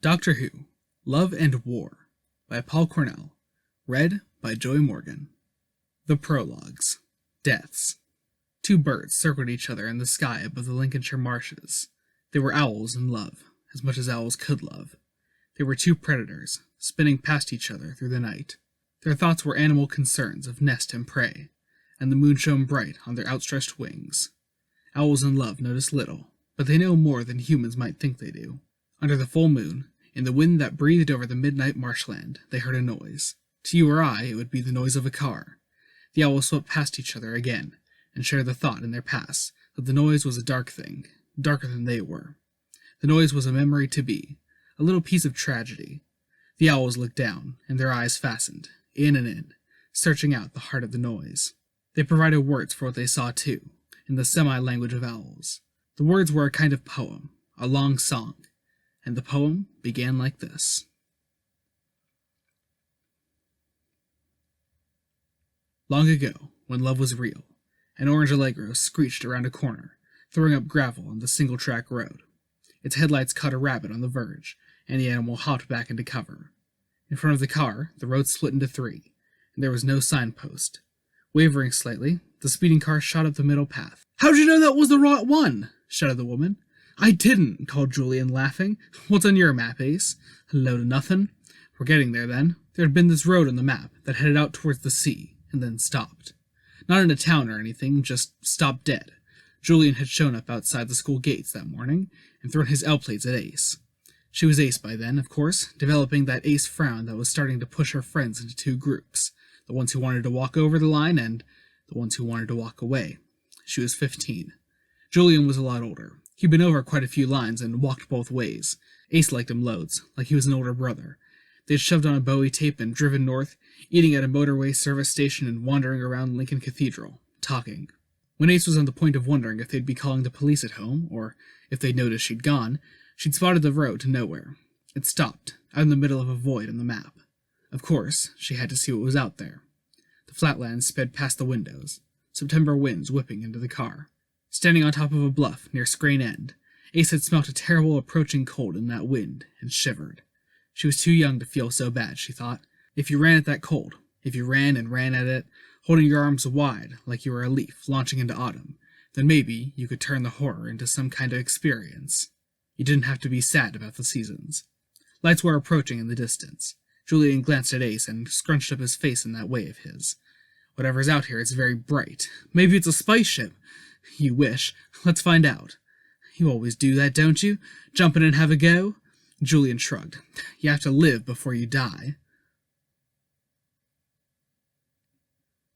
Doctor Who, Love and War, by Paul Cornell, read by Joy Morgan. The Prologues. Deaths. Two birds circled each other in the sky above the Lincolnshire marshes. They were owls in love, as much as owls could love. They were two predators, spinning past each other through the night. Their thoughts were animal concerns of nest and prey, and the moon shone bright on their outstretched wings. Owls in love notice little, but they know more than humans might think they do. Under the full moon, in the wind that breathed over the midnight marshland, they heard a noise. To you or I, it would be the noise of a car. The owls swept past each other again, and shared the thought in their pass that the noise was a dark thing, darker than they were. The noise was a memory to be, a little piece of tragedy. The owls looked down, and their eyes fastened, in and in, searching out the heart of the noise. They provided words for what they saw too, in the semi-language of owls. The words were a kind of poem, a long song, and the poem began like this. Long ago, when love was real, an orange Allegro screeched around a corner, throwing up gravel on the single-track road. Its headlights caught a rabbit on the verge, and the animal hopped back into cover. In front of the car, the road split into three, and there was no signpost. Wavering slightly, the speeding car shot up the middle path. "How'd you know that was the right one?" shouted the woman. "I didn't," called Julian, laughing. "What's on your map, Ace?" "A load of nothing." "We're getting there, then." There had been this road on the map that headed out towards the sea, and then stopped. Not in a town or anything, just stopped dead. Julian had shown up outside the school gates that morning, and thrown his L-plates at Ace. She was Ace by then, of course, developing that Ace frown that was starting to push her friends into two groups, the ones who wanted to walk over the line and the ones who wanted to walk away. She was 15. Julian was a lot older. He'd been over quite a few lines and walked both ways. Ace liked him loads, like he was an older brother. They'd shoved on a Bowie tape and driven north, eating at a motorway service station and wandering around Lincoln Cathedral, talking. When Ace was on the point of wondering if they'd be calling the police at home, or if they'd noticed she'd gone, she'd spotted the road to nowhere. It stopped, out in the middle of a void on the map. Of course, she had to see what was out there. The flatlands sped past the windows, September winds whipping into the car. Standing on top of a bluff near Scrane End, Ace had smelt a terrible approaching cold in that wind, and shivered. She was too young to feel so bad, she thought. If you ran at that cold, if you ran and ran at it, holding your arms wide like you were a leaf launching into autumn, then maybe you could turn the horror into some kind of experience. You didn't have to be sad about the seasons. Lights were approaching in the distance. Julian glanced at Ace and scrunched up his face in that way of his. "Whatever's out here is very bright. Maybe it's a spice ship." "You wish. Let's find out." "You always do that, don't you? Jump in and have a go?" Julian shrugged. "You have to live before you die."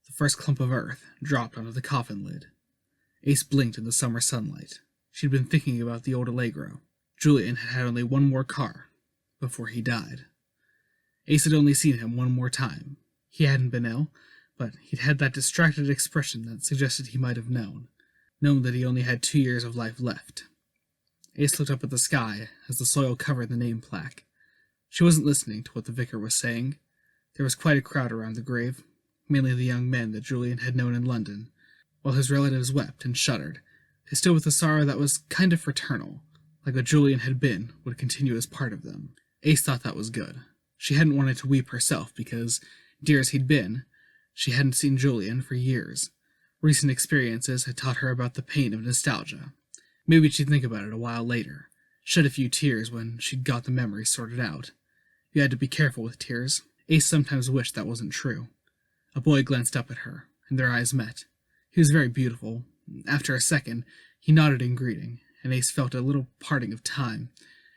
The first clump of earth dropped onto the coffin lid. Ace blinked in the summer sunlight. She'd been thinking about the old Allegro. Julian had had only one more car before he died. Ace had only seen him one more time. He hadn't been ill, but he'd had that distracted expression that suggested he might have known that he only had 2 years of life left. Ace looked up at the sky as the soil covered the name plaque. She wasn't listening to what the vicar was saying. There was quite a crowd around the grave, mainly the young men that Julian had known in London. While his relatives wept and shuddered, they stood with a sorrow that was kind of fraternal, like what Julian had been would continue as part of them. Ace thought that was good. She hadn't wanted to weep herself because, dear as he'd been, she hadn't seen Julian for years. Recent experiences had taught her about the pain of nostalgia. Maybe she'd think about it a while later, shed a few tears when she'd got the memories sorted out. You had to be careful with tears. Ace sometimes wished that wasn't true. A boy glanced up at her, and their eyes met. He was very beautiful. After a second, he nodded in greeting, and Ace felt a little parting of time.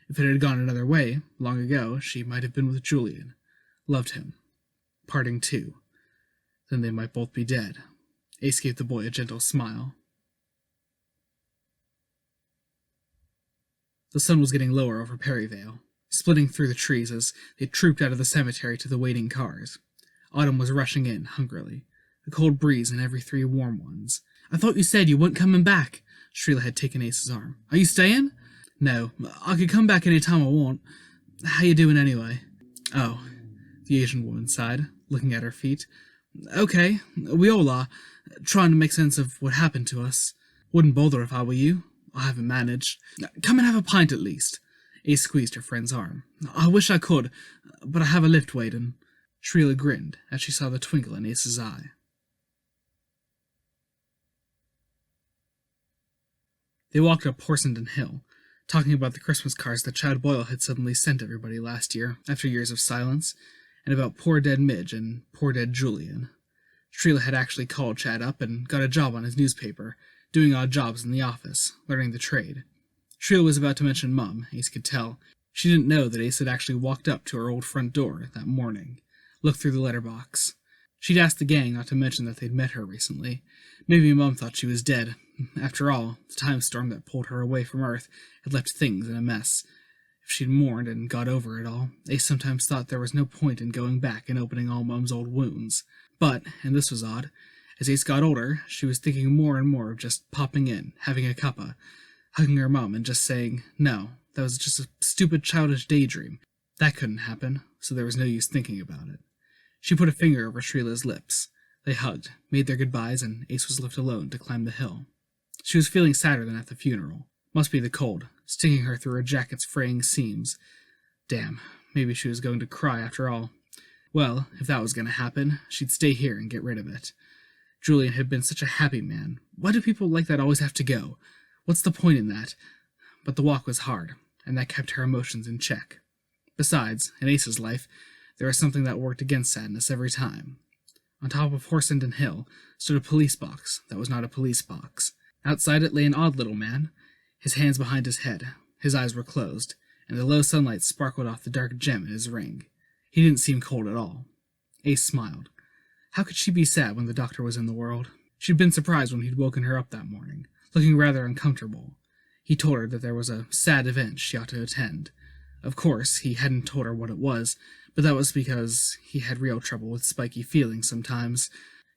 If it had gone another way, long ago, she might have been with Julian, loved him. Parting too. Then they might both be dead. Ace gave the boy a gentle smile. The sun was getting lower over Perryvale, splitting through the trees as they trooped out of the cemetery to the waiting cars. Autumn was rushing in, hungrily, a cold breeze in every 3 warm ones. "I thought you said you weren't coming back." Shrila had taken Ace's arm. "Are you staying?" "No, I could come back any time I want. How you doing anyway?" "Oh," the Asian woman sighed, looking at her feet. "Okay, we all are, trying to make sense of what happened to us. Wouldn't bother if I were you. I haven't managed. Come and have a pint at least." Ace squeezed her friend's arm. I wish I could, but I have a lift waiting. Shrila grinned as she saw the twinkle in Ace's eye. They walked up Horsenden Hill, talking about the Christmas cards that Chad Boyle had suddenly sent everybody last year, after years of silence, and about poor dead Midge and poor dead Julian. Shrila had actually called Chad up and got a job on his newspaper, doing odd jobs in the office, learning the trade. Shrila was about to mention Mum, Ace could tell. She didn't know that Ace had actually walked up to her old front door that morning, looked through the letterbox. She'd asked the gang not to mention that they'd met her recently. Maybe Mum thought she was dead. After all, the time storm that pulled her away from Earth had left things in a mess. If she'd mourned and got over it all, Ace sometimes thought there was no point in going back and opening all Mum's old wounds. But, and this was odd, as Ace got older, she was thinking more and more of just popping in, having a cuppa, hugging her mum and just saying, no, that was just a stupid childish daydream. That couldn't happen, so there was no use thinking about it. She put a finger over Shrila's lips. They hugged, made their goodbyes, and Ace was left alone to climb the hill. She was feeling sadder than at the funeral. Must be the cold, stinging her through her jacket's fraying seams. Damn, maybe she was going to cry after all. Well, if that was going to happen, she'd stay here and get rid of it. Julian had been such a happy man. Why do people like that always have to go? What's the point in that? But the walk was hard, and that kept her emotions in check. Besides, in Ace's life, there was something that worked against sadness every time. On top of Horsenden Hill stood a police box that was not a police box. Outside it lay an odd little man, his hands behind his head. His eyes were closed, and the low sunlight sparkled off the dark gem in his ring. He didn't seem cold at all. Ace smiled. How could she be sad when the doctor was in the world? She'd been surprised when he'd woken her up that morning, looking rather uncomfortable. He told her that there was a sad event she ought to attend. Of course, he hadn't told her what it was, but that was because he had real trouble with spiky feelings sometimes.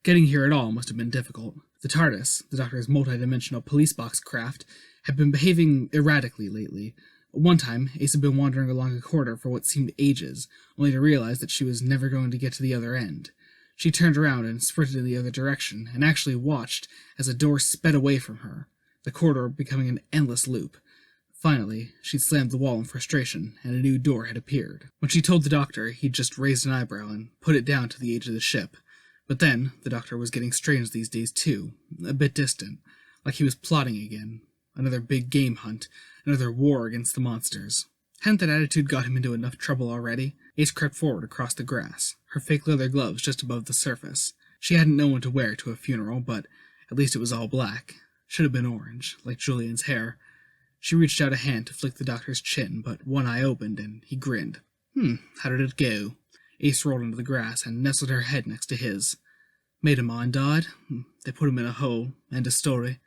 Getting here at all must have been difficult. The TARDIS, the doctor's multidimensional police box craft, had been behaving erratically lately. One time, Ace had been wandering along a corridor for what seemed ages, only to realize that she was never going to get to the other end. She turned around and sprinted in the other direction, and actually watched as a door sped away from her, the corridor becoming an endless loop. Finally, she'd slammed the wall in frustration, and a new door had appeared. When she told the doctor, he'd just raised an eyebrow and put it down to the age of the ship. But then, the doctor was getting strange these days too, a bit distant, like he was plotting again. Another big game hunt, another war against the monsters. Hadn't that attitude got him into enough trouble already? Ace crept forward across the grass, her fake leather gloves just above the surface. She hadn't known what to wear to a funeral, but at least it was all black. Should have been orange, like Julian's hair. She reached out a hand to flick the doctor's chin, but one eye opened, and he grinned. How did it go? Ace rolled into the grass and nestled her head next to his. Made him on, died. They put him in a hole. End of story.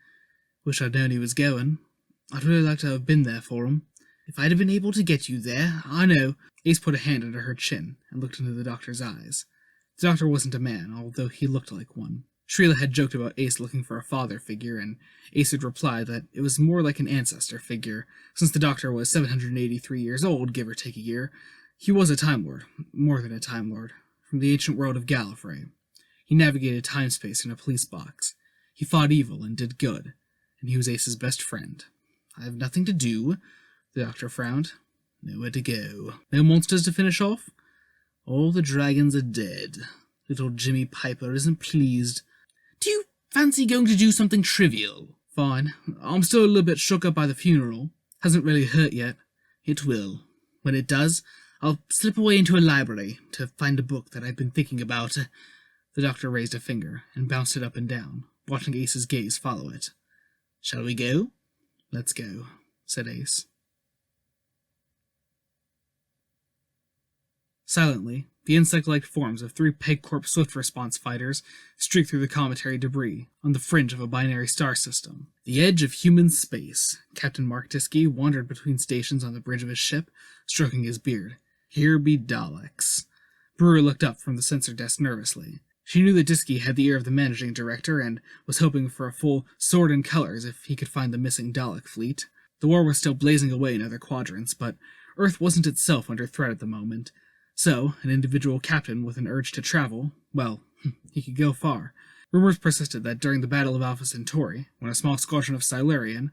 Wish I'd known he was going. I'd really like to have been there for him. If I'd have been able to get you there, I know. Ace put a hand under her chin and looked into the doctor's eyes. The doctor wasn't a man, although he looked like one. Shrila had joked about Ace looking for a father figure, and Ace had replied that it was more like an ancestor figure. Since the doctor was 783 years old, give or take a year, he was a Time Lord, more than a Time Lord, from the ancient world of Gallifrey. He navigated time-space in a police box. He fought evil and did good, and he was Ace's best friend. I have nothing to do, the doctor frowned. Nowhere to go. No monsters to finish off? All the dragons are dead. Little Jimmy Piper isn't pleased. Do you fancy going to do something trivial? Fine. I'm still a little bit shook up by the funeral. Hasn't really hurt yet. It will. When it does, I'll slip away into a library to find a book that I've been thinking about. The doctor raised a finger and bounced it up and down, watching Ace's gaze follow it. Shall we go? Let's go, said Ace. Silently, the insect-like forms of 3 PegCorp Swift Response fighters streaked through the cometary debris on the fringe of a binary star system. The edge of human space. Captain Mark Diskey wandered between stations on the bridge of his ship, stroking his beard. Here be Daleks. Brewer looked up from the sensor desk nervously. She knew that Diskey had the ear of the managing director and was hoping for a full sword and colors if he could find the missing Dalek fleet. The war was still blazing away in other quadrants, but Earth wasn't itself under threat at the moment. So, an individual captain with an urge to travel, well, he could go far. Rumors persisted that during the Battle of Alpha Centauri, when a small squadron of Silurian,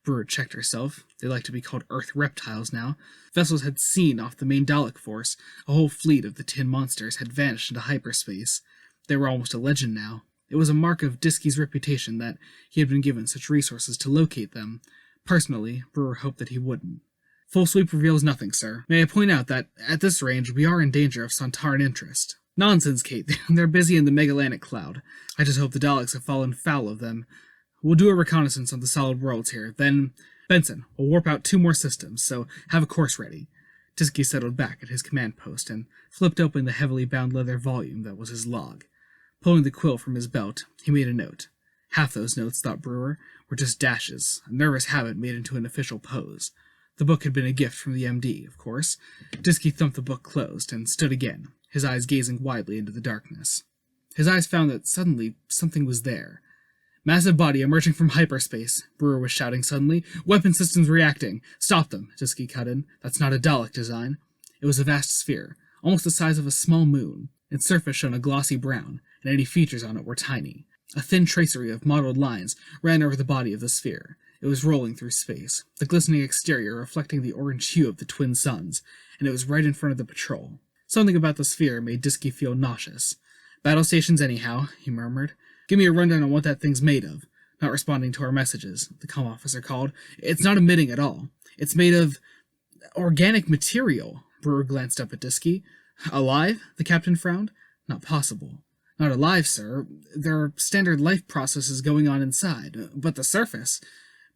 Brewer checked herself. They like to be called Earth reptiles now. Vessels had seen off the main Dalek force. A whole fleet of the tin monsters had vanished into hyperspace. They were almost a legend now. It was a mark of Diskey's reputation that he had been given such resources to locate them. Personally, Brewer hoped that he wouldn't. Full sweep reveals nothing, sir. May I point out that, at this range, we are in danger of Sontaran interest. Nonsense, Kate. They're busy in the Megalanic cloud. I just hope the Daleks have fallen foul of them. We'll do a reconnaissance on the solid worlds here. Then, Benson, we'll warp out 2 more systems, so have a course ready. Diskey settled back at his command post and flipped open the heavily bound leather volume that was his log. Pulling the quill from his belt, he made a note. Half those notes, thought Brewer, were just dashes, a nervous habit made into an official pose. The book had been a gift from the MD, of course. Diskey thumped the book closed and stood again, his eyes gazing widely into the darkness. His eyes found that suddenly something was there. Massive body emerging from hyperspace, Brewer was shouting suddenly. Weapon systems reacting. Stop them, Diskey cut in. That's not a Dalek design. It was a vast sphere, almost the size of a small moon. Its surface shone a glossy brown, and any features on it were tiny. A thin tracery of mottled lines ran over the body of the sphere. It was rolling through space, the glistening exterior reflecting the orange hue of the twin suns, and it was right in front of the patrol. Something about the sphere made Diskey feel nauseous. Battle stations anyhow, he murmured. Give me a rundown on what that thing's made of. Not responding to our messages, the comm officer called. It's not emitting at all. It's made of organic material. Brewer glanced up at Diskey. Alive? The captain frowned. Not possible. Not alive, sir. There are standard life processes going on inside. But the surface...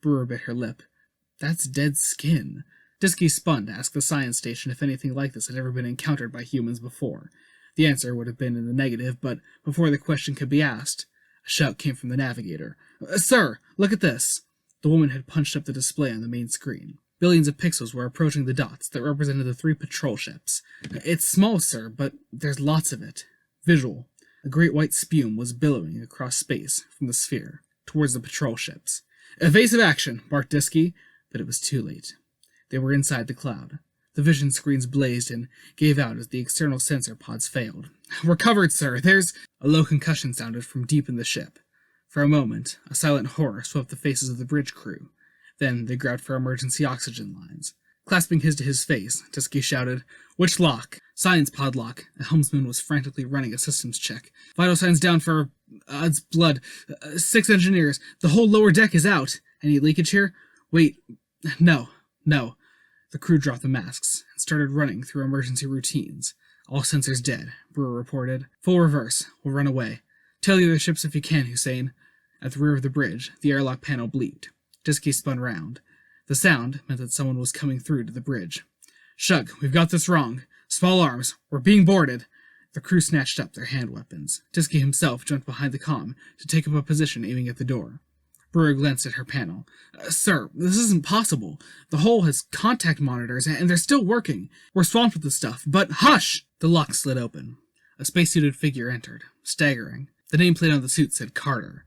Brewer bit her lip. That's dead skin. Diskey spun to ask the science station if anything like this had ever been encountered by humans before. The answer would have been in the negative, but before the question could be asked, a shout came from the navigator. Sir, look at this! The woman had punched up the display on the main screen. Billions of pixels were approaching the dots that represented the 3 patrol ships. It's small, sir, but there's lots of it. Visual. A great white spume was billowing across space from the sphere, towards the patrol ships. Evasive action, barked Diskey, but it was too late. They were inside the cloud. The vision screens blazed and gave out as the external sensor pods failed. We're covered, sir. There's... A low concussion sounded from deep in the ship. For a moment, a silent horror swept the faces of the bridge crew. Then they grabbed for emergency oxygen lines. Clasping his to his face, Diskey shouted, Which lock? Science pod lock. The helmsman was frantically running a systems check. Vital signs down for... it's blood. 6 engineers. The whole lower deck is out. Any leakage here? Wait. No. The crew dropped the masks and started running through emergency routines. All sensors dead, Brewer reported. Full reverse. We'll run away. Tail the other ships if you can, Hussein. At the rear of the bridge, the airlock panel bleeped. Diskey spun round. The sound meant that someone was coming through to the bridge. Shug, we've got this wrong. Small arms. We're being boarded. The crew snatched up their hand weapons. Diskey himself jumped behind the comm to take up a position aiming at the door. Brewer glanced at her panel. Sir, this isn't possible. The hull has contact monitors, and they're still working. We're swamped with the stuff, but hush! The lock slid open. A spacesuited figure entered, staggering. The nameplate on the suit said Carter.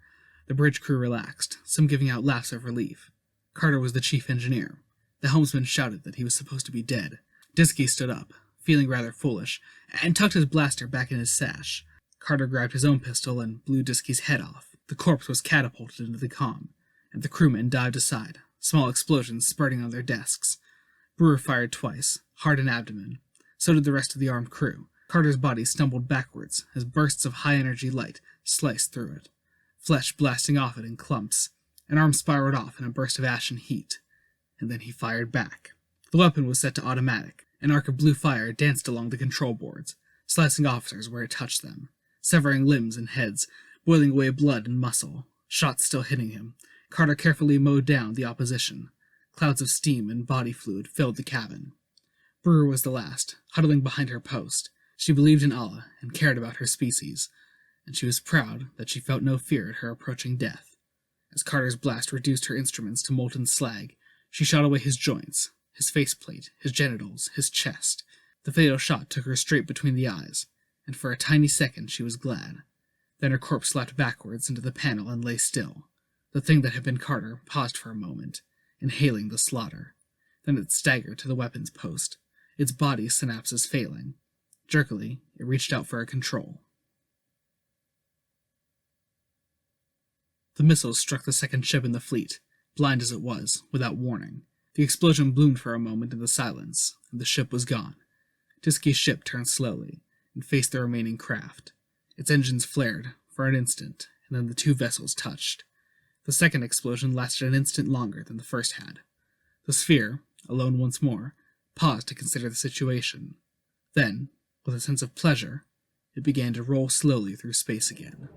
The bridge crew relaxed, some giving out laughs of relief. Carter was the chief engineer. The helmsman shouted that he was supposed to be dead. Diskey stood up, feeling rather foolish, and tucked his blaster back in his sash. Carter grabbed his own pistol and blew Diskey's head off. The corpse was catapulted into the comm, and the crewmen dived aside, small explosions spurting on their desks. Brewer fired twice, heart and abdomen. So did the rest of the armed crew. Carter's body stumbled backwards as bursts of high-energy light sliced through it, flesh blasting off it in clumps. An arm spiraled off in a burst of ash and heat, and then he fired back. The weapon was set to automatic. An arc of blue fire danced along the control boards, slicing officers where it touched them, severing limbs and heads, boiling away blood and muscle. Shots still hitting him. Carter carefully mowed down the opposition. Clouds of steam and body fluid filled the cabin. Brewer was the last, huddling behind her post. She believed in Allah and cared about her species, and she was proud that she felt no fear at her approaching death. As Carter's blast reduced her instruments to molten slag, she shot away his joints, his faceplate, his genitals, his chest. The fatal shot took her straight between the eyes, and for a tiny second she was glad. Then her corpse slapped backwards into the panel and lay still. The thing that had been Carter paused for a moment, inhaling the slaughter. Then it staggered to the weapons post, its body synapses failing. Jerkily, it reached out for a control. The missiles struck the second ship in the fleet, Blind as it was, without warning, the explosion bloomed for a moment in the silence, and the ship was gone. Tiski's ship turned slowly, and faced the remaining craft. Its engines flared for an instant, and then the two vessels touched. The second explosion lasted an instant longer than the first had. The sphere, alone once more, paused to consider the situation. Then, with a sense of pleasure, it began to roll slowly through space again.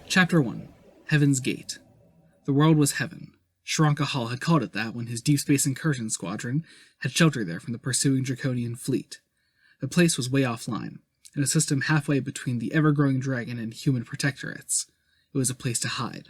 Chapter 1. Heaven's Gate. The world was heaven. Sharanka Hall had called it that when his Deep Space Incursion Squadron had sheltered there from the pursuing Draconian fleet. The place was way offline, in a system halfway between the ever-growing dragon and human protectorates. It was a place to hide.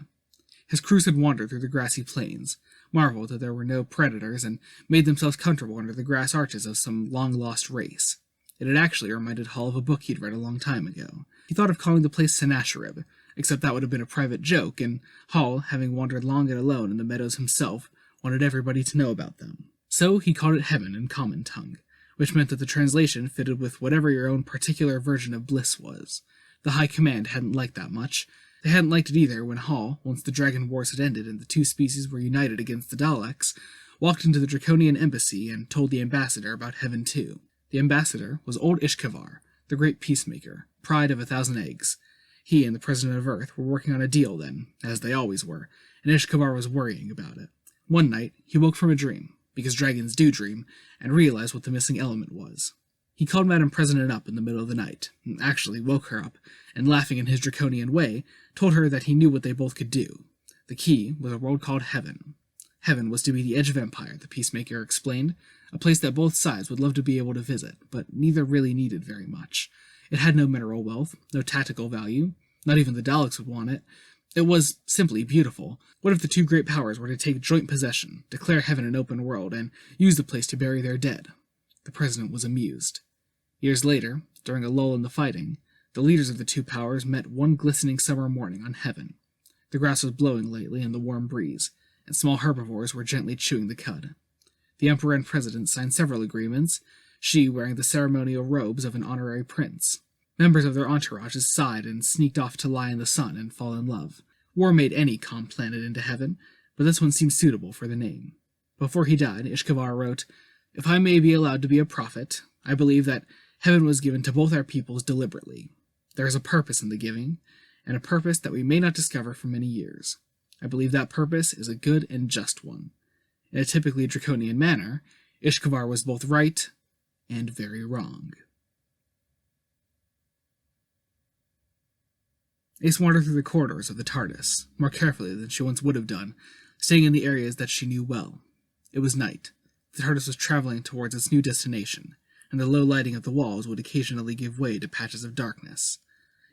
His crews had wandered through the grassy plains, marveled that there were no predators, and made themselves comfortable under the grass arches of some long-lost race. It had actually reminded Hall of a book he'd read a long time ago. He thought of calling the place Sennacherib, except that would have been a private joke, and Hall, having wandered long and alone in the meadows himself, wanted everybody to know about them. So he called it Heaven in common tongue, which meant that the translation fitted with whatever your own particular version of bliss was. The High Command hadn't liked that much. They hadn't liked it either when Hall, once the Dragon Wars had ended and the two species were united against the Daleks, walked into the Draconian embassy and told the ambassador about Heaven too. The ambassador was old Ishkavar, the great peacemaker, pride of 1,000 eggs. He and the President of Earth were working on a deal then, as they always were, and Ishkavar was worrying about it. One night, he woke from a dream, because dragons do dream, and realized what the missing element was. He called Madam President up in the middle of the night, and actually woke her up, and laughing in his draconian way, told her that he knew what they both could do. The key was a world called Heaven. Heaven was to be the edge of Empire, the peacemaker explained, a place that both sides would love to be able to visit, but neither really needed very much. It had no mineral wealth, no tactical value, not even the Daleks would want it. It was simply beautiful. What if the two great powers were to take joint possession, declare Heaven an open world, and use the place to bury their dead? The President was amused. Years later, during a lull in the fighting, the leaders of the two powers met one glistening summer morning on Heaven. The grass was blowing lightly in the warm breeze, and small herbivores were gently chewing the cud. The Emperor and President signed several agreements, she wearing the ceremonial robes of an honorary prince. Members of their entourages sighed and sneaked off to lie in the sun and fall in love. War made any calm planet into heaven, but this one seemed suitable for the name. Before he died, Ishkavar wrote, "If I may be allowed to be a prophet, I believe that heaven was given to both our peoples deliberately. There is a purpose in the giving, and a purpose that we may not discover for many years. I believe that purpose is a good and just one." In a typically draconian manner, Ishkavar was both right and very wrong. Ace wandered through the corridors of the TARDIS, more carefully than she once would have done, staying in the areas that she knew well. It was night. The TARDIS was traveling towards its new destination, and the low lighting of the walls would occasionally give way to patches of darkness.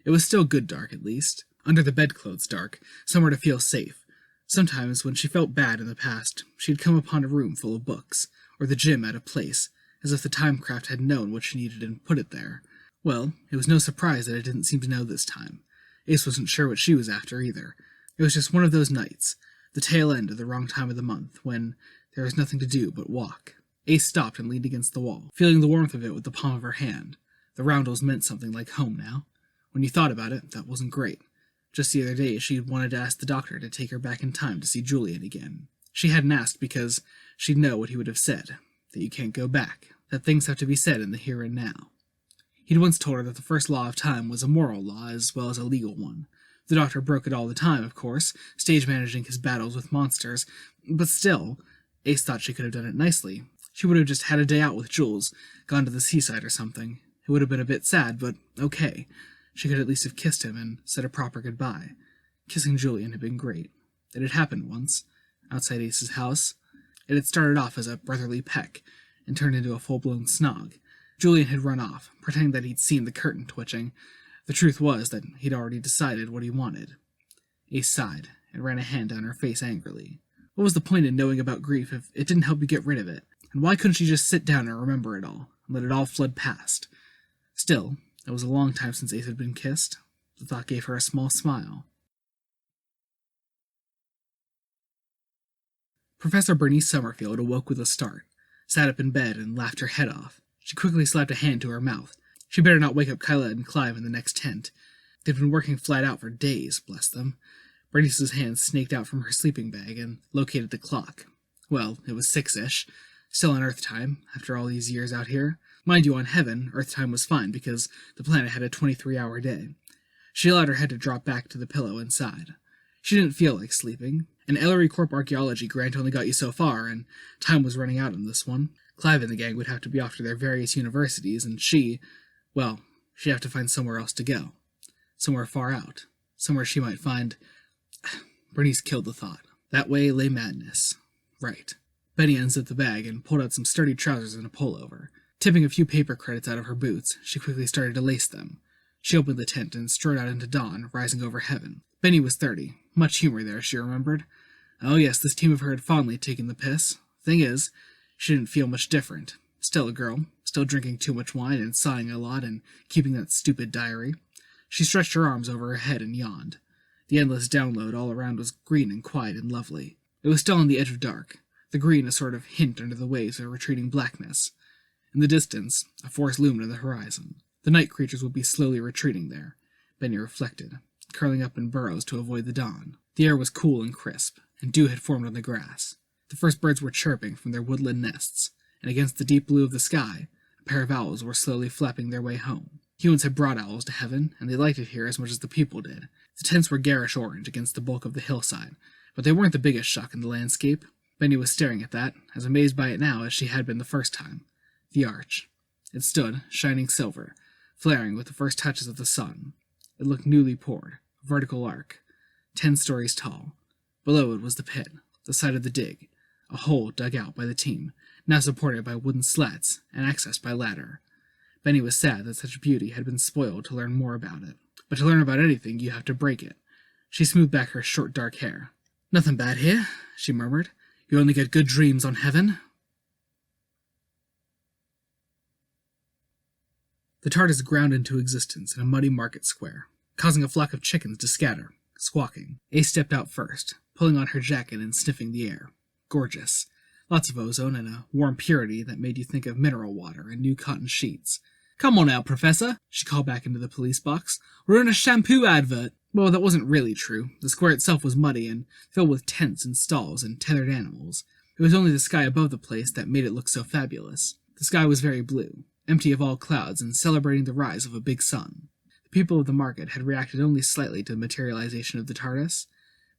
It was still good dark, at least. Under the bedclothes dark, somewhere to feel safe. Sometimes, when she felt bad in the past, she had come upon a room full of books, or the gym at a place, as if the Timecraft had known what she needed and put it there. Well, it was no surprise that it didn't seem to know this time. Ace wasn't sure what she was after, either. It was just one of those nights, the tail end of the wrong time of the month, when there was nothing to do but walk. Ace stopped and leaned against the wall, feeling the warmth of it with the palm of her hand. The roundels meant something like home now. When you thought about it, that wasn't great. Just the other day, she had wanted to ask the doctor to take her back in time to see Julian again. She hadn't asked because she'd know what he would have said, that you can't go back, that things have to be said in the here and now. He'd once told her that the first law of time was a moral law as well as a legal one. The Doctor broke it all the time, of course, stage managing his battles with monsters, but still, Ace thought she could have done it nicely. She would have just had a day out with Jules, gone to the seaside or something. It would have been a bit sad, but okay. She could at least have kissed him and said a proper goodbye. Kissing Julian had been great. It had happened once, outside Ace's house. It had started off as a brotherly peck, and turned into a full-blown snog. Julian had run off, pretending that he'd seen the curtain twitching. The truth was that he'd already decided what he wanted. Ace sighed, and ran a hand down her face angrily. What was the point in knowing about grief if it didn't help you get rid of it? And why couldn't she just sit down and remember it all, and let it all flood past? Still, it was a long time since Ace had been kissed. The thought gave her a small smile. Professor Bernice Summerfield awoke with a start, sat up in bed, and laughed her head off. She quickly slapped a hand to her mouth. She better not wake up Kyla and Clive in the next tent. They'd been working flat out for days, bless them. Bernice's hand snaked out from her sleeping bag and located the clock. Well, it was 6-ish, still on Earth time, after all these years out here. Mind you, on Heaven, Earth time was fine because the planet had a 23-hour day. She allowed her head to drop back to the pillow and sighed. She didn't feel like sleeping. An Ellery Corp archaeology grant only got you so far, and time was running out on this one. Clive and the gang would have to be off to their various universities, and she'd have to find somewhere else to go. Somewhere far out. Somewhere she might find... Bernice killed the thought. That way lay madness. Right. Betty unzipped the bag and pulled out some sturdy trousers and a pullover. Tipping a few paper credits out of her boots, she quickly started to lace them. She opened the tent and strode out into dawn, rising over Heaven. Benny was 30. Much humor there, she remembered. Oh yes, this team of her had fondly taken the piss. Thing is, she didn't feel much different. Still a girl, still drinking too much wine and sighing a lot and keeping that stupid diary. She stretched her arms over her head and yawned. The endless download all around was green and quiet and lovely. It was still on the edge of dark, the green a sort of hint under the waves of retreating blackness. In the distance, a forest loomed on the horizon. The night creatures would be slowly retreating there, Benny reflected, curling up in burrows to avoid the dawn. The air was cool and crisp, and dew had formed on the grass. The first birds were chirping from their woodland nests, and against the deep blue of the sky, a pair of owls were slowly flapping their way home. Humans had brought owls to Heaven, and they liked it here as much as the people did. The tents were garish orange against the bulk of the hillside, but they weren't the biggest shock in the landscape. Benny was staring at that, as amazed by it now as she had been the first time. The arch. It stood, shining silver, flaring with the first touches of the sun. It looked newly poured, a vertical arc, 10 stories tall. Below it was the pit, the site of the dig, a hole dug out by the team, now supported by wooden slats and accessed by ladder. Benny was sad that such beauty had been spoiled to learn more about it. But to learn about anything, you have to break it. She smoothed back her short dark hair. "Nothing bad here," she murmured. "You only get good dreams on Heaven." The TARDIS ground into existence in a muddy market square, causing a flock of chickens to scatter, squawking. Ace stepped out first, pulling on her jacket and sniffing the air. Gorgeous. Lots of ozone and a warm purity that made you think of mineral water and new cotton sheets. "Come on out, Professor," she called back into the police box. "We're in a shampoo advert." Well, that wasn't really true. The square itself was muddy and filled with tents and stalls and tethered animals. It was only the sky above the place that made it look so fabulous. The sky was very blue, empty of all clouds and celebrating the rise of a big sun. The people of the market had reacted only slightly to the materialization of the TARDIS.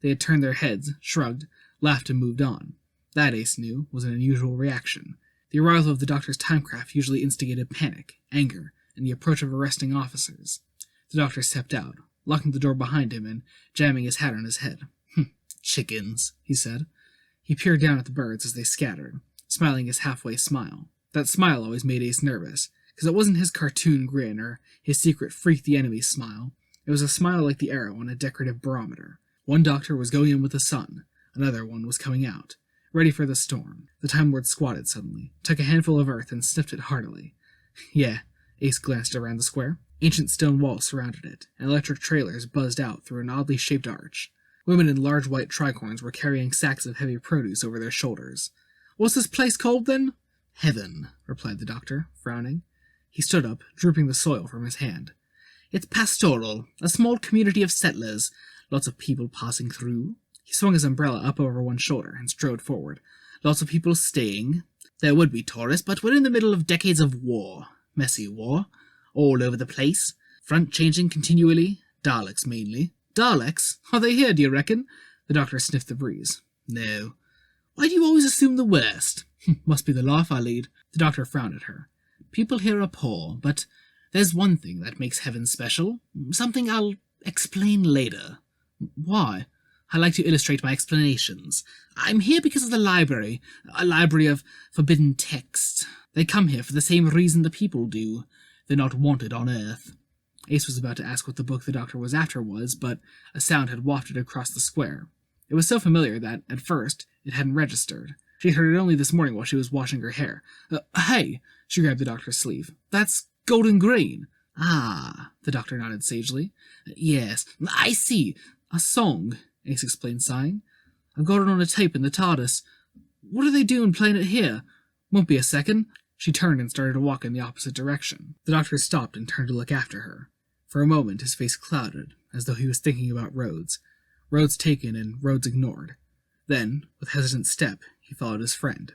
They had turned their heads, shrugged, laughed and moved on. That, Ace knew, was an unusual reaction. The arrival of the Doctor's timecraft usually instigated panic, anger, and the approach of arresting officers. The Doctor stepped out, locking the door behind him and jamming his hat on his head. "Chickens," he said. He peered down at the birds as they scattered, smiling his halfway smile. That smile always made Ace nervous, because it wasn't his cartoon grin or his secret freak-the-enemy smile. It was a smile like the arrow on a decorative barometer. One Doctor was going in with the sun, another one was coming out, ready for the storm. The Time Lord squatted suddenly, took a handful of earth and sniffed it heartily. Yeah, Ace glanced around the square. Ancient stone walls surrounded it, and electric trailers buzzed out through an oddly shaped arch. Women in large white tricorns were carrying sacks of heavy produce over their shoulders. "What's this place called, then?" "Heaven," replied the Doctor, frowning. He stood up, drooping the soil from his hand. "It's pastoral, a small community of settlers, lots of people passing through." He swung his umbrella up over one shoulder and strode forward. "Lots of people staying. There would be tourists, but we're in the middle of decades of war. Messy war. All over the place. Front changing continually. Daleks mainly. Daleks? Are they here, do you reckon? The doctor sniffed the breeze. No. Why do you always assume the worst? Must be the life I lead. The doctor frowned at her. People here are poor, but there's one thing that makes heaven special. Something I'll explain later. Why? I like to illustrate my explanations. I'm here because of the library, a library of forbidden texts. They come here for the same reason the people do. They're not wanted on Earth. Ace was about to ask what the book the doctor was after was, but a sound had wafted across the square. It was so familiar that, at first, it hadn't registered. She heard it only this morning while she was washing her hair. Hey! She grabbed the doctor's sleeve. That's Golden Green. Ah, the doctor nodded sagely. Yes, I see. A song, Ace explained, sighing. I've got it on a tape in the TARDIS. What are they doing playing it here? Won't be a second. She turned and started to walk in the opposite direction. The doctor stopped and turned to look after her. For a moment his face clouded, as though he was thinking about roads. Roads taken and roads ignored. Then, with hesitant step, he followed his friend.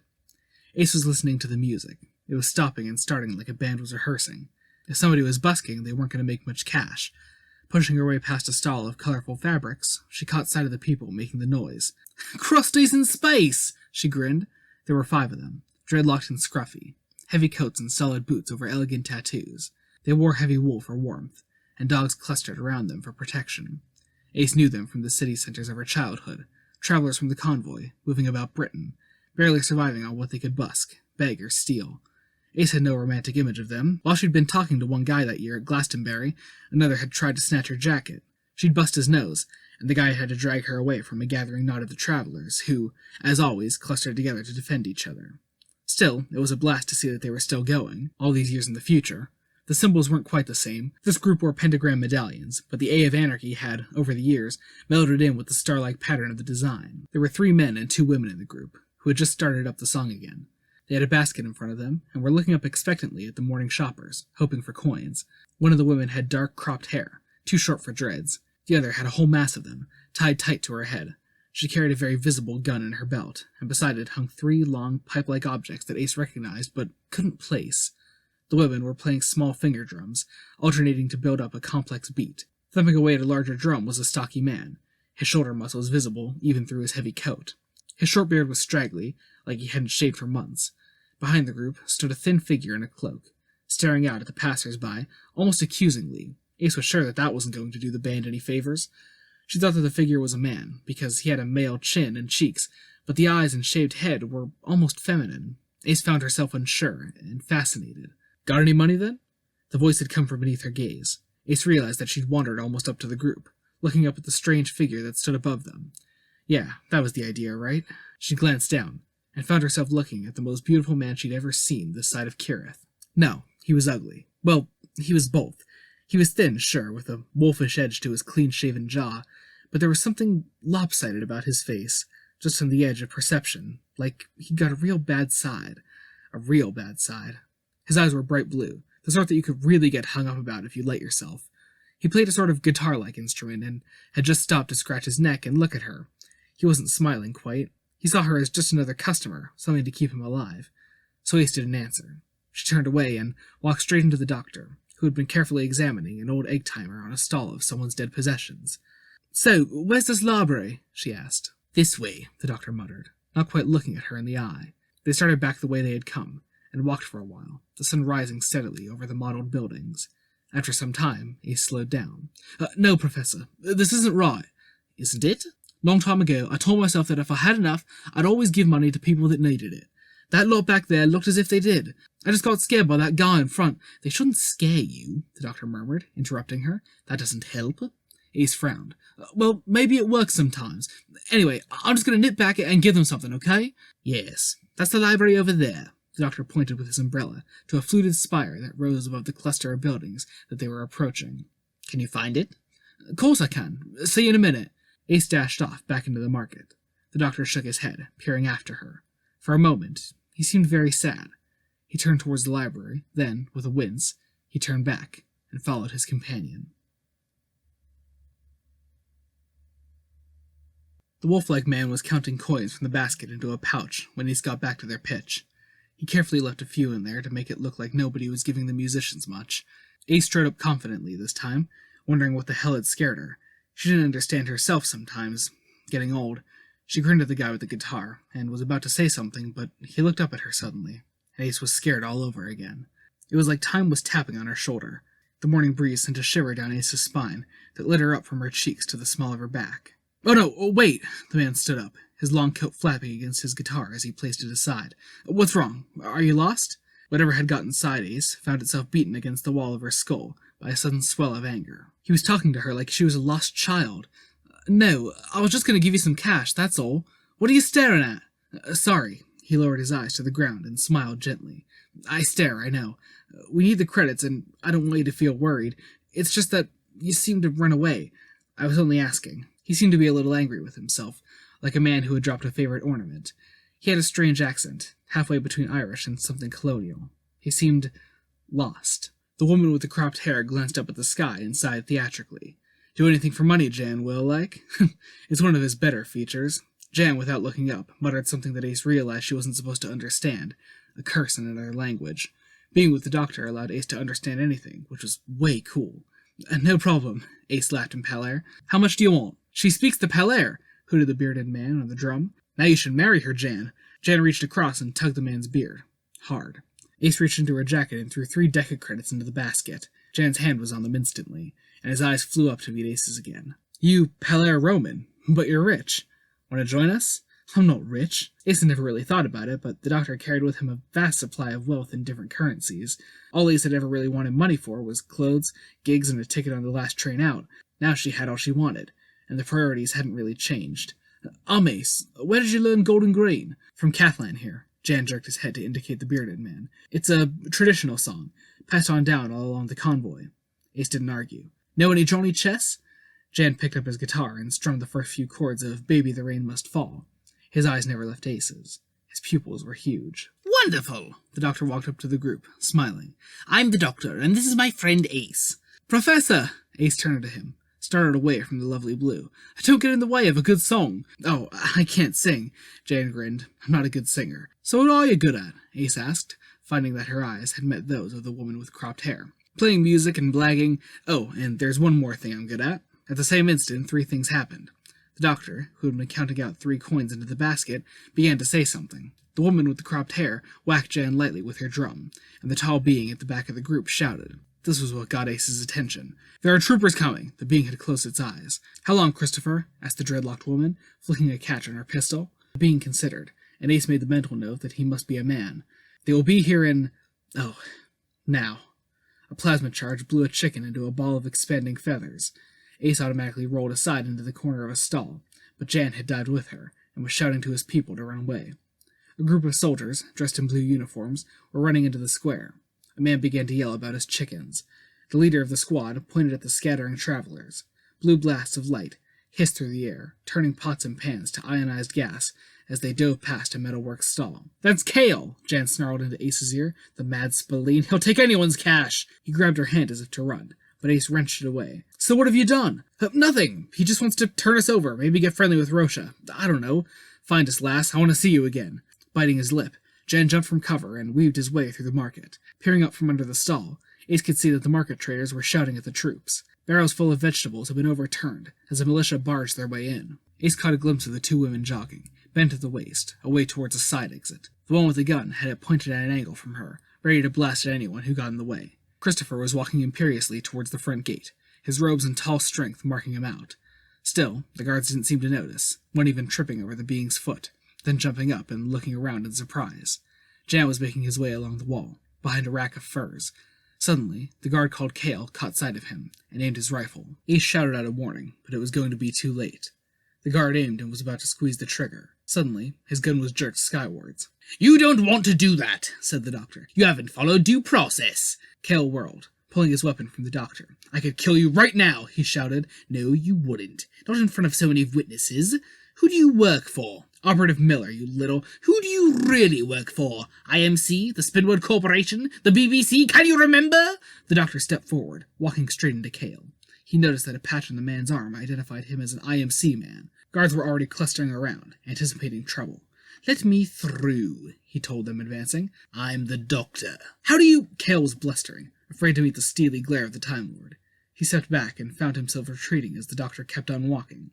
Ace was listening to the music. It was stopping and starting like a band was rehearsing. If somebody was busking, they weren't going to make much cash. Pushing her way past a stall of colorful fabrics, she caught sight of the people making the noise. Crusties in space! She grinned. There were 5 of them, dreadlocked and scruffy, heavy coats and solid boots over elegant tattoos. They wore heavy wool for warmth, and dogs clustered around them for protection. Ace knew them from the city centers of her childhood, travelers from the convoy, moving about Britain, barely surviving on what they could busk, beg, or steal. Ace had no romantic image of them. While she'd been talking to one guy that year at Glastonbury, another had tried to snatch her jacket. She'd bust his nose, and the guy had to drag her away from a gathering knot of the travelers, who, as always, clustered together to defend each other. Still, it was a blast to see that they were still going, all these years in the future. The symbols weren't quite the same. This group wore pentagram medallions, but the A of Anarchy had, over the years, melded in with the star-like pattern of the design. There were 3 men and 2 women in the group, who had just started up the song again. They had a basket in front of them, and were looking up expectantly at the morning shoppers, hoping for coins. One of the women had dark, cropped hair, too short for dreads. The other had a whole mass of them, tied tight to her head. She carried a very visible gun in her belt, and beside it hung 3 long, pipe-like objects that Ace recognized, but couldn't place. The women were playing small finger drums, alternating to build up a complex beat. Thumping away at a larger drum was a stocky man, his shoulder muscles visible even through his heavy coat. His short beard was straggly, like he hadn't shaved for months. Behind the group stood a thin figure in a cloak, staring out at the passers-by, almost accusingly. Ace was sure that wasn't going to do the band any favors. She thought that the figure was a man, because he had a male chin and cheeks, but the eyes and shaved head were almost feminine. Ace found herself unsure and fascinated. Got any money, then? The voice had come from beneath her gaze. Ace realized that she'd wandered almost up to the group, looking up at the strange figure that stood above them. Yeah, that was the idea, right? She glanced down, and found herself looking at the most beautiful man she'd ever seen this side of Kirith. No, he was ugly. Well, he was both. He was thin, sure, with a wolfish edge to his clean-shaven jaw, but there was something lopsided about his face, just on the edge of perception, like he'd got a real bad side. A real bad side. His eyes were bright blue, the sort that you could really get hung up about if you let yourself. He played a sort of guitar-like instrument, and had just stopped to scratch his neck and look at her. He wasn't smiling quite. He saw her as just another customer, something to keep him alive. So Ace didn't answer. She turned away and walked straight into the doctor, who had been carefully examining an old egg-timer on a stall of someone's dead possessions. So, where's this library? She asked. This way, the doctor muttered, not quite looking at her in the eye. They started back the way they had come, and walked for a while, the sun rising steadily over the mottled buildings. After some time, Ace slowed down. No, Professor, this isn't right. Isn't it? Long time ago, I told myself that if I had enough, I'd always give money to people that needed it. That lot back there looked as if they did. I just got scared by that guy in front. They shouldn't scare you, the doctor murmured, interrupting her. That doesn't help. Ace frowned. Well, maybe it works sometimes. Anyway, I'm just going to nip back and give them something, okay? Yes, that's the library over there. The doctor pointed with his umbrella to a fluted spire that rose above the cluster of buildings that they were approaching. Can you find it? Of course I can. See you in a minute. Ace dashed off, back into the market. The doctor shook his head, peering after her. For a moment, he seemed very sad. He turned towards the library, then, with a wince, he turned back and followed his companion. The wolf-like man was counting coins from the basket into a pouch when Ace got back to their pitch. He carefully left a few in there to make it look like nobody was giving the musicians much. Ace strode up confidently this time, wondering what the hell had scared her. She didn't understand herself sometimes. Getting old. She grinned at the guy with the guitar, and was about to say something, but he looked up at her suddenly, and Ace was scared all over again. It was like time was tapping on her shoulder. The morning breeze sent a shiver down Ace's spine that lit her up from her cheeks to the small of her back. "Oh no, wait!" The man stood up, his long coat flapping against his guitar as he placed it aside. "What's wrong? Are you lost?" Whatever had got inside Ace found itself beaten against the wall of her skull by a sudden swell of anger. He was talking to her like she was a lost child. "No, I was just going to give you some cash, that's all. What are you staring at?" "Sorry." He lowered his eyes to the ground and smiled gently. "I stare, I know. We need the credits, and I don't want you to feel worried. It's just that you seemed to run away. I was only asking." He seemed to be a little angry with himself, like a man who had dropped a favorite ornament. He had a strange accent, halfway between Irish and something colonial. He seemed lost. The woman with the cropped hair glanced up at the sky and sighed theatrically. "Do anything for money, Jan will, like?" It's one of his better features. Jan, without looking up, muttered something that Ace realized she wasn't supposed to understand, a curse in another language. Being with the doctor allowed Ace to understand anything, which was way cool. "No problem," Ace laughed in Palair. "How much do you want?" "She speaks the Palair," hooted the bearded man on the drum. "Now you should marry her, Jan." Jan reached across and tugged the man's beard. Hard. Ace reached into her jacket and threw 3 decade credits into the basket. Jan's hand was on them instantly, and his eyes flew up to meet Ace's again. "You Palair Roman, but you're rich. Want to join us?" "I'm not rich." Ace had never really thought about it, but the doctor carried with him a vast supply of wealth in different currencies. All Ace had ever really wanted money for was clothes, gigs, and a ticket on the last train out. Now she had all she wanted, and the priorities hadn't really changed. "I'm Ace. Where did you learn Golden Green?" "From Kathleen here." Jan jerked his head to indicate the bearded man. "It's a traditional song, passed on down all along the convoy." Ace didn't argue. "Know any Johnny Chess?" Jan picked up his guitar and strummed the first few chords of Baby the Rain Must Fall. His eyes never left Ace's. His pupils were huge. "Wonderful!" The doctor walked up to the group, smiling. "I'm the doctor, and this is my friend Ace." "Professor!" Ace turned to him, started away from the lovely blue. "Don't get in the way of a good song." "Oh, I can't sing." Jan grinned. "I'm not a good singer." "So what are you good at?" Ace asked, finding that her eyes had met those of the woman with cropped hair. "Playing music and blagging. Oh, and there's one more thing I'm good at." At the same instant, 3 things happened. The doctor, who had been counting out 3 coins into the basket, began to say something. The woman with the cropped hair whacked Jan lightly with her drum, and the tall being at the back of the group shouted. This was what got Ace's attention. "There are troopers coming!" The being had closed its eyes. "How long, Christopher?" asked the dreadlocked woman, flicking a catch on her pistol. The being considered, and Ace made the mental note that he must be a man. "They will be here in... now." A plasma charge blew a chicken into a ball of expanding feathers. Ace automatically rolled aside into the corner of a stall, but Jan had dived with her, and was shouting to his people to run away. A group of soldiers, dressed in blue uniforms, were running into the square. A man began to yell about his chickens. The leader of the squad pointed at the scattering travelers. Blue blasts of light hissed through the air, turning pots and pans to ionized gas as they dove past a metalwork stall. "That's Kale!" Jan snarled into Ace's ear. "The mad spalleen! He'll take anyone's cash!" He grabbed her hand as if to run, but Ace wrenched it away. "So what have you done?" "Nothing. He just wants to turn us over, maybe get friendly with Rosha. I don't know. Find us, lass. I want to see you again." Biting his lip, Jan jumped from cover and weaved his way through the market. Peering up from under the stall, Ace could see that the market traders were shouting at the troops. Barrels full of vegetables had been overturned as the militia barged their way in. Ace caught a glimpse of the 2 women jogging, bent at the waist, away towards a side exit. The one with the gun had it pointed at an angle from her, ready to blast at anyone who got in the way. Christopher was walking imperiously towards the front gate, his robes and tall strength marking him out. Still, the guards didn't seem to notice, one even tripping over the being's foot, then jumping up and looking around in surprise. Jan was making his way along the wall, behind a rack of furs. Suddenly, the guard called Kale caught sight of him, and aimed his rifle. Ace shouted out a warning, but it was going to be too late. The guard aimed and was about to squeeze the trigger. Suddenly, his gun was jerked skywards. "You don't want to do that," said the doctor. "You haven't followed due process." Kale whirled, pulling his weapon from the doctor. "I could kill you right now," he shouted. "No, you wouldn't. Not in front of so many witnesses. Who do you work for?" "Operative Miller, you little..." "Who do you really work for? IMC? The Spinwood Corporation? The BBC? Can you remember?" The doctor stepped forward, walking straight into Kale. He noticed that a patch on the man's arm identified him as an IMC man. Guards were already clustering around, anticipating trouble. "Let me through," he told them, advancing. "I'm the doctor." "How do you..." Kale was blustering, afraid to meet the steely glare of the Time Lord. He stepped back and found himself retreating as the doctor kept on walking.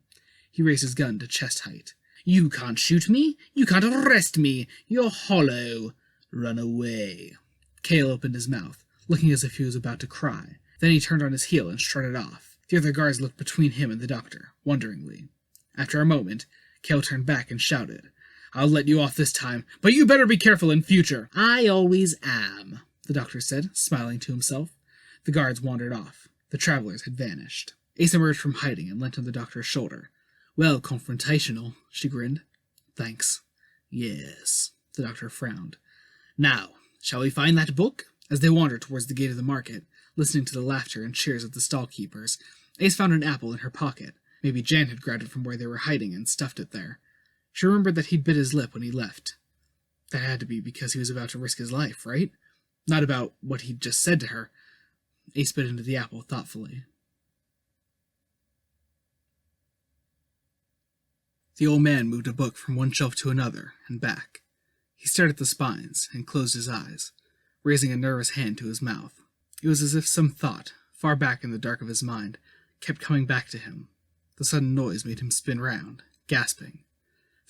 He raised his gun to chest height. You can't shoot me. You can't arrest me. You're hollow. Run away. Cale opened his mouth, looking as if he was about to cry. Then he turned on his heel and strutted off. The other guards looked between him and the doctor, wonderingly. After a moment, Cale turned back and shouted, I'll let you off this time, but you better be careful in future. I always am, the doctor said, smiling to himself. The guards wandered off. The travelers had vanished. Ace emerged from hiding and leant on the doctor's shoulder. Well, confrontational, she grinned. Thanks. Yes, the doctor frowned. Now, shall we find that book? As they wandered towards the gate of the market, listening to the laughter and cheers of the stall keepers, Ace found an apple in her pocket. Maybe Jan had grabbed it from where they were hiding and stuffed it there. She remembered that he'd bit his lip when he left. That had to be because he was about to risk his life, right? Not about what he'd just said to her. Ace bit into the apple thoughtfully. The old man moved a book from one shelf to another and back. He stared at the spines and closed his eyes, raising a nervous hand to his mouth. It was as if some thought, far back in the dark of his mind, kept coming back to him. The sudden noise made him spin round, gasping.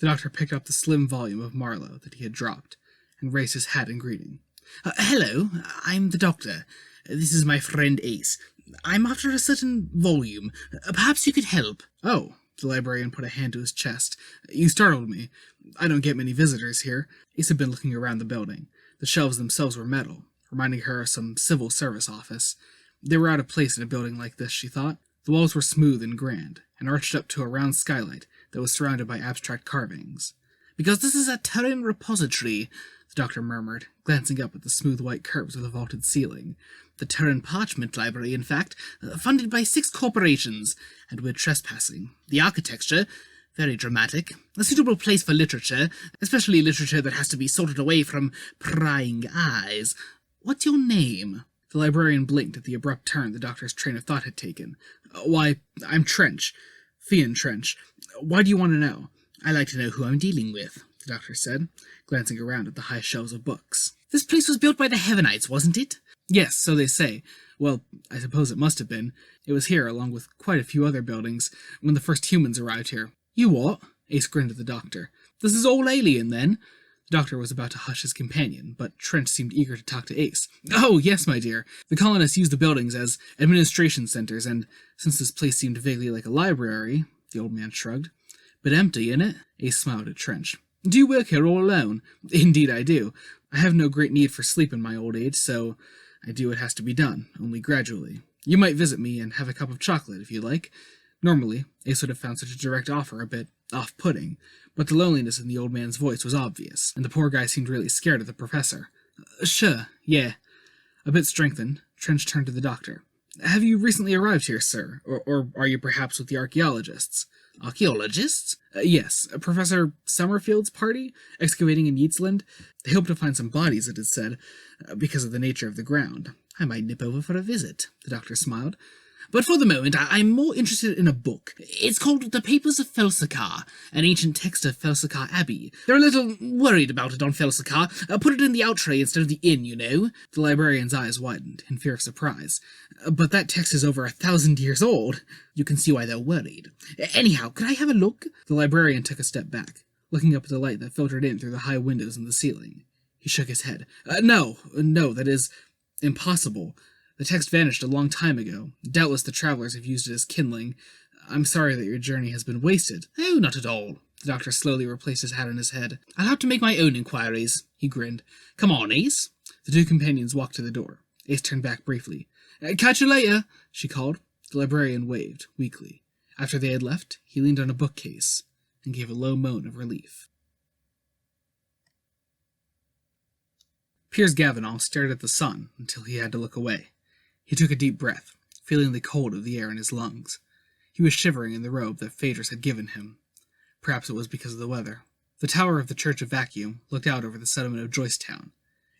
The doctor picked up the slim volume of Marlowe that he had dropped, and raised his hat in greeting. Hello, I'm the doctor. This is my friend Ace. I'm after a certain volume. Perhaps you could help. Oh, the librarian put a hand to his chest. You startled me. I don't get many visitors here. Ace had been looking around the building. The shelves themselves were metal, reminding her of some civil service office. They were out of place in a building like this, she thought. The walls were smooth and grand, and arched up to a round skylight that was surrounded by abstract carvings. Because this is a Terran repository, the doctor murmured, glancing up at the smooth white curves of the vaulted ceiling. The Terran Parchment Library, in fact, funded by 6 corporations, and we're trespassing. The architecture, very dramatic. A suitable place for literature, especially literature that has to be sorted away from prying eyes. What's your name? The librarian blinked at the abrupt turn the doctor's train of thought had taken. Why, I'm Trench. Fian Trench. Why do you want to know? I like to know who I'm dealing with, the doctor said, glancing around at the high shelves of books. This place was built by the Heavenites, wasn't it? Yes, so they say. Well, I suppose it must have been. It was here, along with quite a few other buildings, when the first humans arrived here. You what? Ace grinned at the doctor. This is all alien, then? The doctor was about to hush his companion, but Trench seemed eager to talk to Ace. Oh, yes, my dear. The colonists used the buildings as administration centers, and since this place seemed vaguely like a library, the old man shrugged. But empty, innit? Ace smiled at Trench. Do you work here all alone? Indeed I do. I have no great need for sleep in my old age, so I do what has to be done, only gradually. You might visit me and have a cup of chocolate, if you like. Normally, Ace would have found such a direct offer a bit off-putting, but the loneliness in the old man's voice was obvious, and the poor guy seemed really scared of the professor. Sure, yeah. A bit strengthened, Trench turned to the doctor. Have you recently arrived here, sir? Or are you perhaps with the archaeologists? Archaeologists? Yes, Professor Summerfield's party, excavating in Yeatsland. They hope to find some bodies, it is said, because of the nature of the ground. I might nip over for a visit, the doctor smiled. But for the moment, I'm more interested in a book. It's called The Papers of Felsakar, an ancient text of Felsakar Abbey. They're a little worried about it on Felsakar. Put it in the out tray instead of the inn, you know. The librarian's eyes widened in fear of surprise. But that text is over 1,000 years old. You can see why they're worried. Anyhow, could I have a look? The librarian took a step back, looking up at the light that filtered in through the high windows in the ceiling. He shook his head. No, that is impossible. The text vanished a long time ago. Doubtless the travelers have used it as kindling. I'm sorry that your journey has been wasted. Oh, not at all. The doctor slowly replaced his hat on his head. I'll have to make my own inquiries. He grinned. Come on, Ace. The two companions walked to the door. Ace turned back briefly. Catch you later, she called. The librarian waved, weakly. After they had left, he leaned on a bookcase and gave a low moan of relief. Piers Gavinal stared at the sun until he had to look away. He took a deep breath, feeling the cold of the air in his lungs. He was shivering in the robe that Phaedrus had given him. Perhaps it was because of the weather. The tower of the Church of Vacuum looked out over the settlement of Joycetown.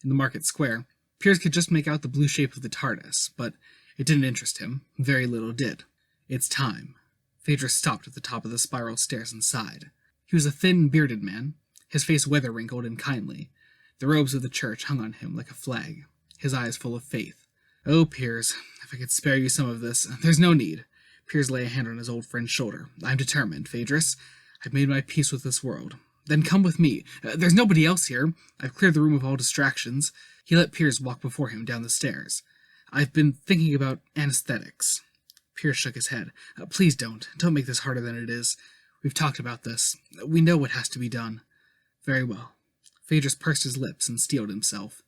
In the market square, Piers could just make out the blue shape of the TARDIS, but it didn't interest him. Very little did. It's time. Phaedrus stopped at the top of the spiral stairs and sighed. He was a thin, bearded man, his face weather-wrinkled and kindly. The robes of the church hung on him like a flag, his eyes full of faith. Oh, Piers, If I could spare you some of this, there's no need. Piers lay a hand on his old friend's shoulder. I'm determined, Phaedrus. I've made my peace with this world. Then come with me. There's nobody else here. I've cleared the room of all distractions. He let Piers walk before him down the stairs. I've been thinking about anesthetics. Piers shook his head. Please don't. Don't make this harder than it is. We've talked about this. We know what has to be done. Very well. Phaedrus pursed his lips and steeled himself.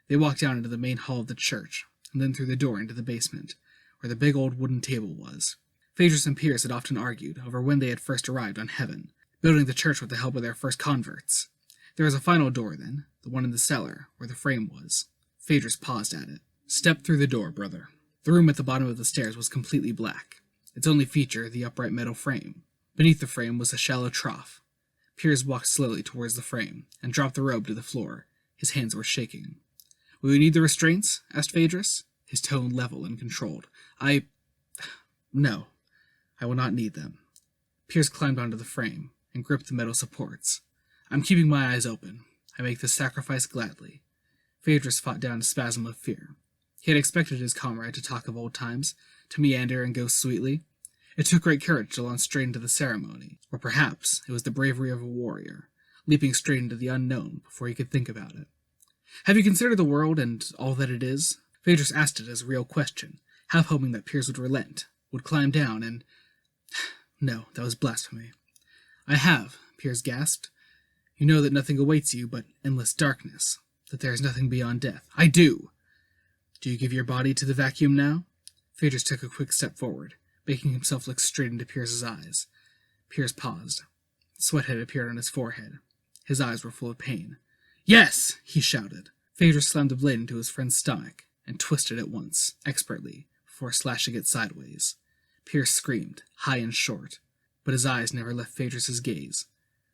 They walked down into the main hall of the church, and then through the door into the basement, where the big old wooden table was. Phaedrus and Piers had often argued over when they had first arrived on heaven, building the church with the help of their first converts. There was a final door then, the one in the cellar, where the frame was. Phaedrus paused at it. Step through the door, brother. The room at the bottom of the stairs was completely black, its only feature the upright metal frame. Beneath the frame was a shallow trough. Piers walked slowly towards the frame, and dropped the robe to the floor. His hands were shaking. Will you need the restraints? Asked Phaedrus, his tone level and controlled. No, I will not need them. Piers climbed onto the frame, and gripped the metal supports. I'm keeping my eyes open. I make this sacrifice gladly. Phaedrus fought down a spasm of fear. He had expected his comrade to talk of old times, to meander and go sweetly. It took great courage to launch straight into the ceremony, or perhaps it was the bravery of a warrior, leaping straight into the unknown before he could think about it. Have you considered the world and all that it is? Phaedrus asked it as a real question, half hoping that Piers would relent, would climb down, and... No, that was blasphemy. I have, Piers gasped. You know that nothing awaits you but endless darkness, that there is nothing beyond death. I do! Do you give your body to the vacuum now? Phaedrus took a quick step forward, making himself look straight into Piers's eyes. Piers paused. Sweat had appeared on his forehead. His eyes were full of pain. Yes! He shouted. Phaedrus slammed the blade into his friend's stomach, and twisted it once, expertly, before slashing it sideways. Piers screamed, high and short, but his eyes never left Phaedrus's gaze.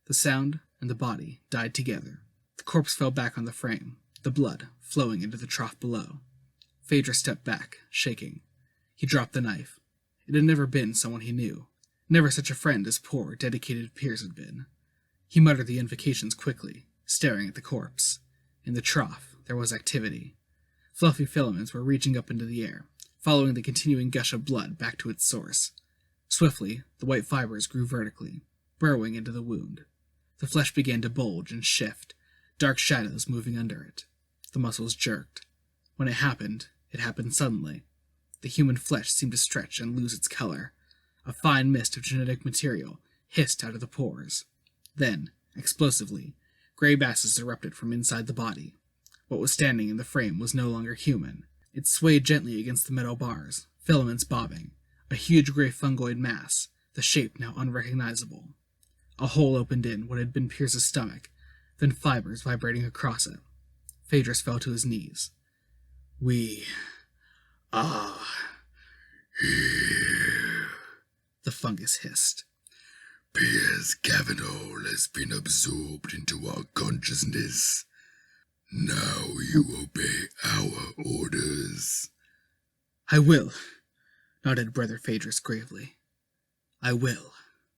The sound and the body died together. The corpse fell back on the frame, the blood flowing into the trough below. Phaedrus stepped back, shaking. He dropped the knife. It had never been someone he knew. Never such a friend as poor, dedicated Piers had been. He muttered the invocations quickly, staring at the corpse. In the trough, there was activity. Fluffy filaments were reaching up into the air, following the continuing gush of blood back to its source. Swiftly, the white fibers grew vertically, burrowing into the wound. The flesh began to bulge and shift, dark shadows moving under it. The muscles jerked. When it happened suddenly. The human flesh seemed to stretch and lose its color. A fine mist of genetic material hissed out of the pores. Then, explosively, gray masses erupted from inside the body. What was standing in the frame was no longer human. It swayed gently against the metal bars, filaments bobbing, a huge gray fungoid mass, the shape now unrecognizable. A hole opened in what had been Piers's stomach, then fibers vibrating across it. Phaedrus fell to his knees. We are here, the fungus hissed. Piers Cavanaugh has been absorbed into our consciousness. Now you obey our orders. I will, nodded Brother Phaedrus gravely. I will.